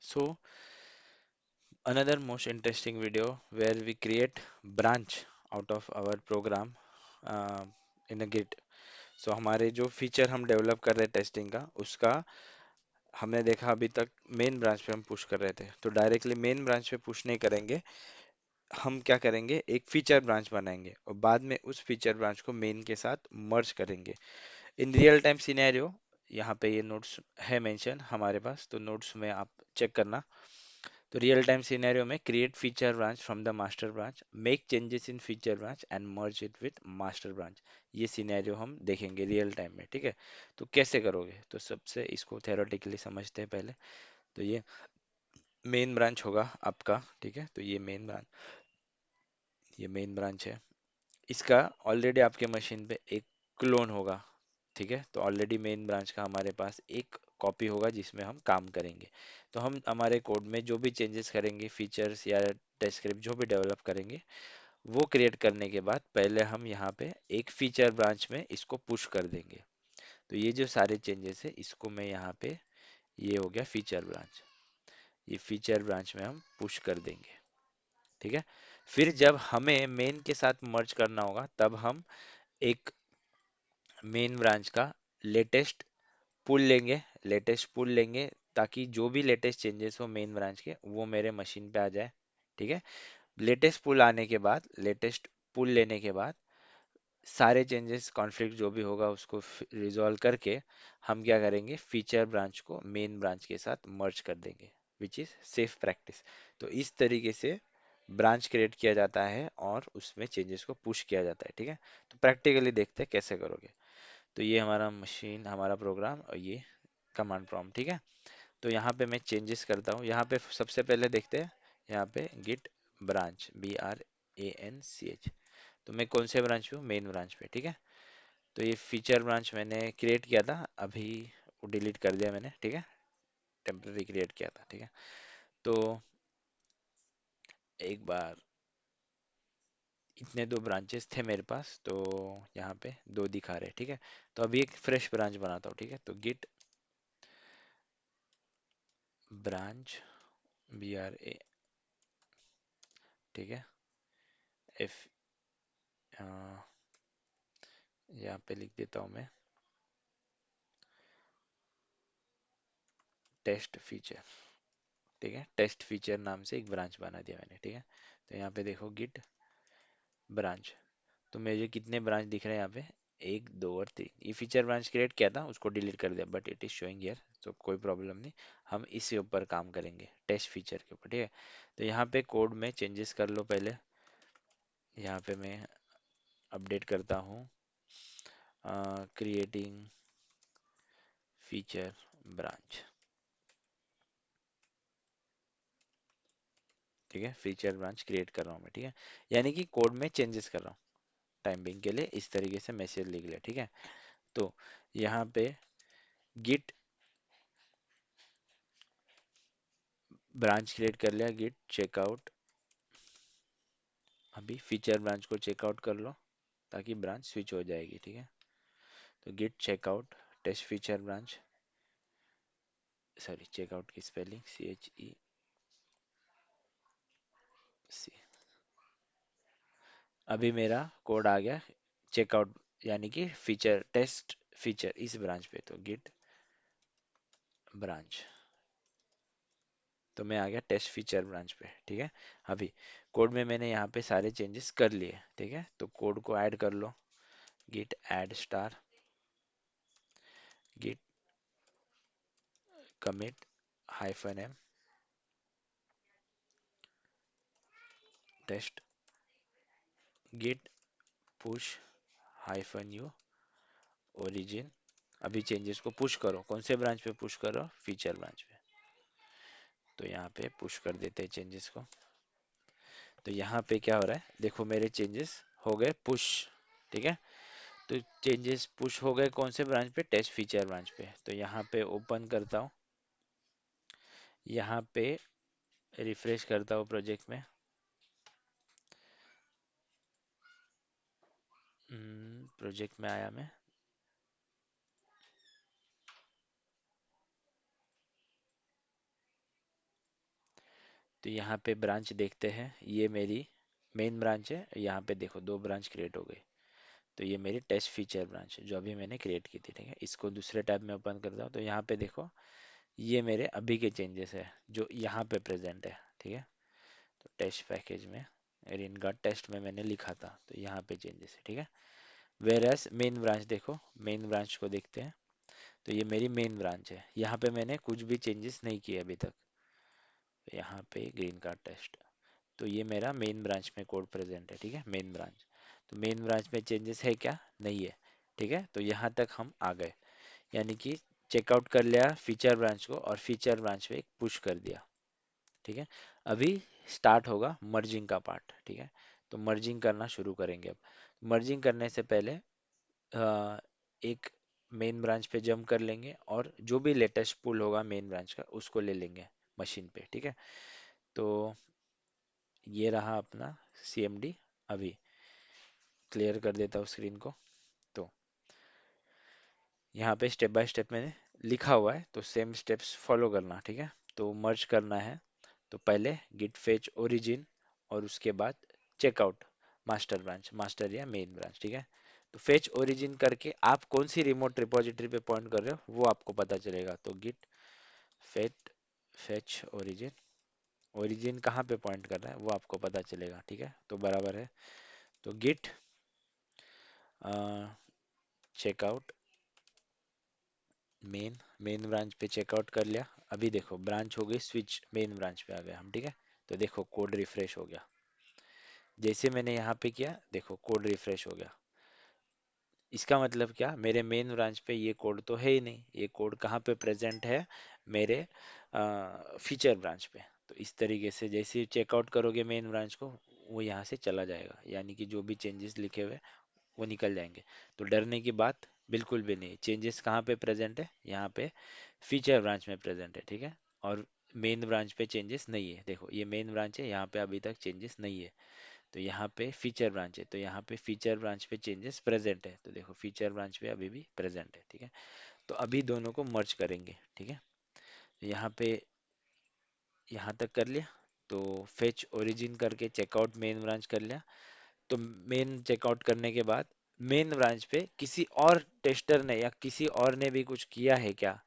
So another most interesting video where we create branch out of our program uh, in a Git. So हमारे जो feature हम develop कर रहे हैं testing का उसका हमने देखा अभी तक मेन ब्रांच पे हम पुश कर रहे थे, तो डायरेक्टली मेन ब्रांच पे पुश नहीं करेंगे। हम क्या करेंगे, एक फीचर ब्रांच बनाएंगे और बाद में उस फीचर ब्रांच को मेन के साथ मर्ज करेंगे इन रियल टाइम सिनेरियो। यहाँ पे ये नोट्स है मेंशन हमारे पास, तो नोट्स में आप चेक करना। तो रियल टाइम सिनेरियो में create feature branch from the master branch, make changes in feature branch and merge it with master branch. ये सिनेरियो हम देखेंगे रियल टाइम में, ठीक है। तो कैसे करोगे, तो सबसे इसको थेरोटिकली समझते हैं पहले। तो मेन ब्रांच होगा आपका, ठीक है। तो ये मेन ब्रांच है। इसका ऑलरेडी आपके मशीन पे एक क्लोन होगा, ठीक है। तो ऑलरेडी मेन ब्रांच का हमारे पास एक कॉपी होगा जिसमें हम काम करेंगे। तो हम हमारे कोड में जो भी चेंजेस करेंगे, फीचर्स या टेस्ट स्क्रिप्ट जो भी डेवलप करेंगे, वो क्रिएट करने के बाद पहले हम यहाँ पे एक फीचर ब्रांच में इसको पुश कर देंगे। तो ये जो सारे चेंजेस है इसको मैं यहाँ पे, ये हो गया फीचर ब्रांच, ये फीचर ब्रांच में हम पुश कर देंगे, ठीक है। फिर जब हमें मेन के साथ मर्ज करना होगा तब हम एक मेन ब्रांच का लेटेस्ट पुल लेंगे ताकि जो भी लेटेस्ट चेंजेस हो मेन ब्रांच के वो मेरे मशीन पे आ जाए, ठीक है। लेटेस्ट पुल लेने के बाद सारे चेंजेस कॉन्फ्लिक्ट जो भी होगा उसको रिजॉल्व करके हम क्या करेंगे, फीचर ब्रांच को मेन ब्रांच के साथ मर्ज कर देंगे, विच इज सेफ प्रैक्टिस। तो इस तरीके से ब्रांच क्रिएट किया जाता है और उसमें चेंजेस को पुश किया जाता है, ठीक है। तो प्रैक्टिकली देखते हैं कैसे करोगे। तो ये हमारा मशीन, हमारा प्रोग्राम और ये कमांड प्रॉम्प्ट, ठीक है। तो यहाँ पे मैं चेंजेस करता हूँ। यहाँ पे सबसे पहले देखते हैं, यहाँ पे गिट ब्रांच, BRANCH। तो मैं कौन से ब्रांच पे हूँ, मेन ब्रांच पे, ठीक है। तो ये फीचर ब्रांच मैंने क्रिएट किया था अभी, वो डिलीट कर दिया मैंने, ठीक है। टेम्पररी क्रिएट किया था, ठीक है। तो एक बार, इतने दो ब्रांचेस थे मेरे पास, तो यहाँ पे दो दिखा रहे, ठीक है। तो अभी एक फ्रेश ब्रांच बनाता हूँ, ठीक है। तो गिट ब्रांच, BRA, ठीक है। एफ, यहाँ पे लिख देता हूँ मैं टेस्ट फीचर, ठीक है। टेस्ट फीचर नाम से एक ब्रांच बना दिया मैंने, ठीक है। तो यहाँ पे देखो गिट ब्रांच, तो मुझे कितने ब्रांच दिख रहे हैं यहाँ पे, एक, दो और तीन। ये फीचर ब्रांच क्रिएट किया था, उसको डिलीट कर दिया, but it is showing here, तो कोई प्रॉब्लम नहीं। हम इसके ऊपर काम करेंगे, टेस्ट फीचर के ऊपर, ठीक है। तो यहाँ पे कोड में चेंजेस कर लो पहले। यहाँ पे मैं अपडेट करता हूँ, क्रिएटिंग फीचर ब्रांच, ठीक है। फीचर ब्रांच क्रिएट कर रहा हूँ मैं, ठीक है। यानी कि कोड में चेंजेस कर रहा हूँ टाइम बिंग के लिए, इस तरीके से मैसेज लिख लिया, ठीक है। तो यहाँ पे गिट ब्रांच क्रिएट कर लिया, गिट चेकआउट, अभी फीचर ब्रांच को चेकआउट कर लो ताकि ब्रांच स्विच हो जाएगी, ठीक है। तो git checkout test feature branch, sorry checkout की स्पेलिंग CHEC। अभी मेरा कोड आ गया चेकआउट, यानी कि फीचर टेस्ट फीचर इस ब्रांच पे, तो गिट ब्रांच, तो मैं आ गया टेस्ट फीचर ब्रांच पे, ठीक है। अभी कोड में मैंने यहाँ पे सारे चेंजेस कर लिए, ठीक है। तो कोड को ऐड कर लो, git add star, git commit -m test, git push -u origin. अभी चेंजेस को पुश करो, कौन से ब्रांच पे पुश करो, फीचर ब्रांच पे। तो यहाँ पे पुश कर देते हैं चेंजेस को। तो यहाँ पे क्या हो रहा है, देखो मेरे चेंजेस हो गए पुश, ठीक है। तो चेंजेस पुश हो गए कौन से ब्रांच पे, टेस्ट फीचर ब्रांच पे। तो यहाँ पे ओपन करता हूँ, यहाँ पे रिफ्रेश करता हूँ प्रोजेक्ट में, प्रोजेक्ट में आया मैं, तो यहाँ पे ब्रांच देखते हैं, ये मेरी मेन ब्रांच है, यहाँ पे देखो दो ब्रांच क्रिएट हो गई। तो ये मेरी टेस्ट फीचर ब्रांच है जो अभी मैंने क्रिएट की थी, ठीक है। इसको दूसरे टैब में ओपन करता हूँ तो यहाँ पे देखो ये मेरे अभी के चेंजेस है जो यहाँ पे प्रेजेंट है, ठीक है। तो टेस्ट पैकेज में ग्रीन कार्ड टेस्ट में मैंने लिखा था, तो यहाँ पे चेंजेस है, ठीक है। वेर एज मेन ब्रांच देखो, मेन ब्रांच को देखते हैं। तो ये मेरी मेन ब्रांच है, यहाँ पे मैंने कुछ भी चेंजेस नहीं किए अभी तक। तो यहाँ पे ग्रीन कार्ड टेस्ट, तो ये मेरा मेन ब्रांच में कोड प्रेजेंट है, ठीक है, मेन ब्रांच। तो मेन ब्रांच में चेंजेस है क्या? नहीं है, ठीक है। तो यहाँ तक हम आ गए, यानी कि चेकआउट कर लिया फीचर ब्रांच को और फीचर ब्रांच पे पुश कर दिया, ठीक है। अभी स्टार्ट होगा मर्जिंग का पार्ट, ठीक है। तो मर्जिंग करना शुरू करेंगे अब। मर्जिंग करने से पहले एक मेन ब्रांच पे जंप कर लेंगे और जो भी लेटेस्ट पुल होगा मेन ब्रांच का उसको ले लेंगे मशीन पे, ठीक है। तो ये रहा अपना CMD। अभी क्लियर कर देता हूँ स्क्रीन को। तो यहाँ पे स्टेप बाय स्टेप मैंने लिखा हुआ है, तो सेम स्टेप्स फॉलो करना, ठीक है। तो मर्ज करना है, तो पहले गिट फेच ओरिजिन और उसके बाद चेकआउट मास्टर ब्रांच, मास्टर या मेन ब्रांच, ठीक है। तो फेच ओरिजिन करके आप कौन सी रिमोट रिपोजिटरी पे पॉइंट कर रहे हो वो आपको पता चलेगा। तो गिट फेट फेच ओरिजिन, ओरिजिन कहाँ पे पॉइंट कर रहा है वो आपको पता चलेगा, ठीक है। तो बराबर है। तो git checkout main, main branch पे चेकआउट कर लिया। अभी देखो ब्रांच हो गई स्विच, मेन ब्रांच पे आ गया हम, ठीक है। तो देखो कोड रिफ्रेश हो गया, जैसे मैंने यहाँ पे किया देखो कोड रिफ्रेश हो गया। इसका मतलब क्या, मेरे मेन ब्रांच पे ये कोड तो है ही नहीं, ये कोड कहाँ पे प्रेजेंट है, मेरे फीचर ब्रांच पे। तो इस तरीके से जैसे ही चेकआउट करोगे मेन ब्रांच को, वो यहाँ से चला जाएगा, यानी कि जो भी चेंजेस लिखे हुए वो निकल जाएंगे। तो डरने की बात बिल्कुल भी नहीं। चेंजेस कहाँ पे प्रेजेंट है, यहाँ पे फीचर ब्रांच में प्रेजेंट है, ठीक है। और मेन ब्रांच पे चेंजेस नहीं है, देखो ये मेन ब्रांच है, यहाँ पे अभी तक चेंजेस नहीं है। तो यहाँ पे फीचर ब्रांच है, तो यहाँ पे फीचर ब्रांच पे चेंजेस प्रेजेंट है, तो देखो फीचर ब्रांच पे अभी भी प्रेजेंट है, ठीक है। तो अभी दोनों को मर्ज करेंगे, ठीक है। तो यहाँ पे यहाँ तक कर लिया। तो फेच ओरिजिन करके चेकआउट मेन ब्रांच कर लिया। तो मेन चेकआउट करने के बाद मेन ब्रांच पे किसी और टेस्टर ने या किसी और ने भी कुछ किया है क्या,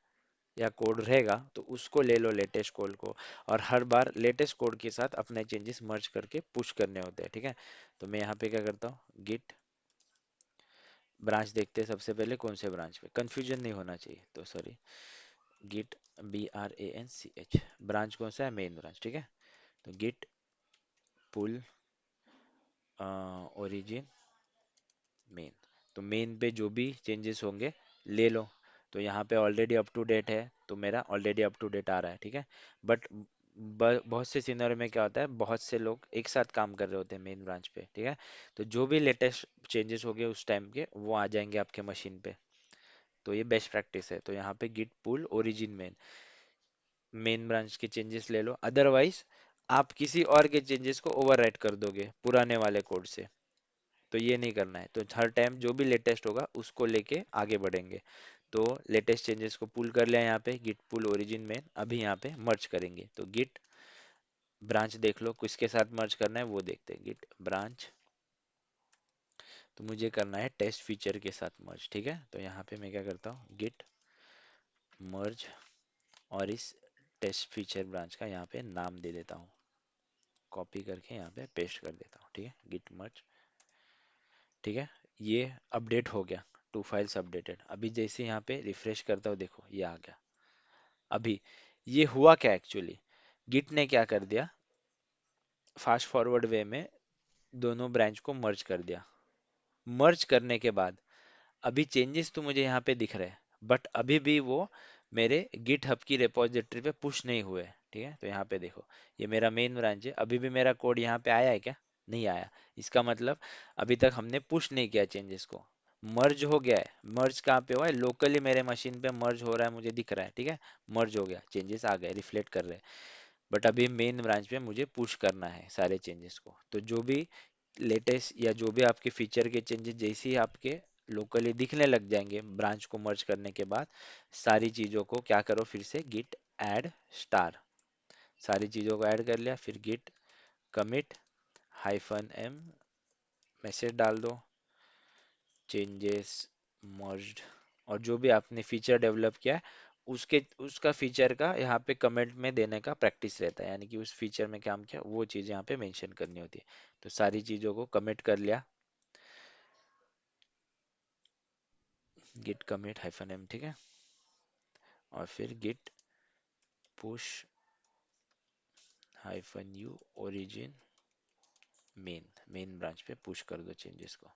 या कोड रहेगा तो उसको ले लो लेटेस्ट कोड को। और हर बार लेटेस्ट कोड के साथ अपने चेंजेस मर्ज करके पुश करने होते हैं, ठीक है। तो मैं यहाँ पे क्या करता हूँ, गिट ब्रांच देखते हैं सबसे पहले कौन से ब्रांच पे, कंफ्यूजन नहीं होना चाहिए, तो सॉरी, गिट BRANCH ब्रांच कौन सा है, मेन ब्रांच, ठीक है। तो गिट पुल ओरिजिन मेन, तो मेन पे जो भी चेंजेस होंगे ले लो। तो यहाँ पे ऑलरेडी अप टू डेट है, तो मेरा ऑलरेडी अप टू डेट आ रहा है, ठीक है। बट बहुत से सिनेरियो में क्या होता है, बहुत से लोग एक साथ काम कर रहे होते हैं मेन ब्रांच पे, ठीक है। तो जो भी लेटेस्ट चेंजेस हो गए उस टाइम के वो आ जाएंगे आपके मशीन पे। तो ये बेस्ट प्रैक्टिस है। तो यहाँ पे गिट पुल ओरिजिन मेन, मेन ब्रांच के चेंजेस ले लो, अदरवाइज आप किसी और के चेंजेस को ओवरराइट कर दोगे पुराने वाले कोड से। तो ये नहीं करना है। तो हर टाइम जो भी लेटेस्ट होगा उसको लेके आगे बढ़ेंगे। तो लेटेस्ट चेंजेस को पुल कर लिया यहाँ पे गिट पुल ओरिजिन में, अभी यहाँ पे मर्ज करेंगे। तो गिट ब्रांच देख लो किसके साथ मर्ज करना है वो देखते हैं, गिट ब्रांच। तो मुझे करना है टेस्ट फीचर के साथ मर्ज, ठीक है। तो यहाँ पे मैं क्या करता हूँ, गिट मर्ज, और इस टेस्ट फीचर ब्रांच का यहाँ पे नाम दे देता हूँ, कॉपी करके यहाँ पे पेस्ट कर देता हूँ, ठीक है, गिट मर्ज, ठीक है। ये अपडेट हो गया, टू फाइल्स अपडेटेड। अभी जैसे यहाँ पे रिफ्रेश करता हूँ देखो ये आ गया। अभी ये हुआ क्या एक्चुअली, गिट ने क्या कर दिया, फास्ट फॉरवर्ड वे में दोनों ब्रांच को मर्ज कर दिया। मर्ज करने के बाद अभी चेंजेस तो मुझे यहाँ पे दिख रहे हैं, बट अभी भी वो मेरे गिट हब की रिपोजिटरी पे पुश नहीं हुए, ठीक है। तो यहाँ पे देखो ये मेरा मेन ब्रांच है, अभी भी मेरा कोड यहाँ पे आया है क्या, नहीं आया। इसका मतलब अभी तक हमने पुश नहीं किया चेंजेस को, मर्ज हो गया है। मर्ज कहाँ पे हुआ है, लोकली मेरे मशीन पे मर्ज हो रहा है, मुझे दिख रहा है, ठीक है। मर्ज हो गया, चेंजेस आ गए, रिफ्लेक्ट कर रहे हैं। बट अभी मेन ब्रांच पे मुझे पुश करना है सारे चेंजेस को। तो जो भी लेटेस्ट या जो भी आपके फीचर के चेंजेस जैसे ही आपके लोकली दिखने लग जाएंगे ब्रांच को मर्ज करने के बाद, सारी चीजों को क्या करो, फिर से गिट ऐड स्टार, सारी चीज़ों को ऐड कर लिया, फिर गिट कमिट -m मैसेज डाल दो, चेंजेस मर्ज्ड, और जो भी आपने फीचर डेवलप किया है उसके उसका फीचर का यहाँ पे कमेंट में देने का प्रैक्टिस रहता है, यानी कि उस फीचर में काम किया वो चीज़ यहाँ पे मेंशन करनी होती है। तो सारी चीज़ों को कमिट कर लिया, गिट कमिट -m, ठीक है, और फिर git push -u origin main branch पे पुश कर दो चेंजेस को।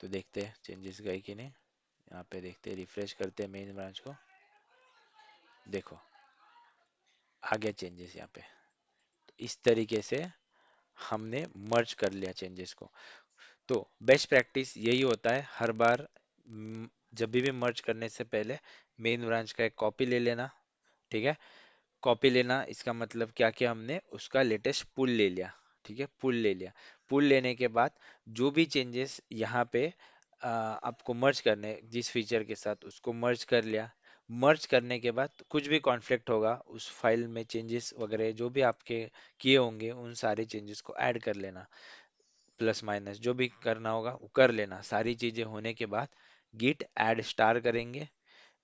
तो देखते हैं चेंजेस गए कि नहीं, यहाँ पे देखते हैं, रिफ्रेश करते हैं मेन ब्रांच को, देखो आ गया चेंजेस यहाँ पे। इस तरीके से हमने मर्ज कर लिया चेंजेस को। तो बेस्ट प्रैक्टिस यही होता है, हर बार जब भी मर्ज करने से पहले मेन ब्रांच का एक कॉपी ले लेना, ठीक है। कॉपी लेना इसका मतलब क्या, कि हमने उसका लेटेस्ट पुल ले लिया, ठीक है, पुल ले लिया। पुल लेने के बाद जो भी चेंजेस यहाँ पे आपको मर्ज करने, जिस फीचर के साथ उसको मर्ज कर लिया। मर्ज करने के बाद कुछ भी कॉन्फ्लिक्ट होगा उस फाइल में, चेंजेस वगैरह जो भी आपके किए होंगे उन सारे चेंजेस को ऐड कर लेना, प्लस माइनस जो भी करना होगा वो कर लेना। सारी चीजें होने के बाद गिट ऐड स्टार करेंगे,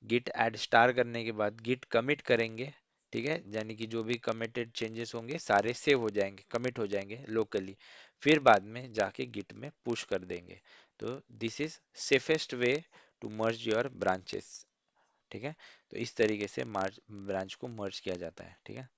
गिट ऐड स्टार करने के बाद गिट कमिट करेंगे, ठीक है, यानी कि जो भी कमिटेड चेंजेस होंगे सारे सेव हो जाएंगे, कमिट हो जाएंगे लोकली, फिर बाद में जाके गिट में पुश कर देंगे। तो this is safest way to merge your branches, ठीक है। तो इस तरीके से ब्रांच को मर्ज किया जाता है, ठीक है।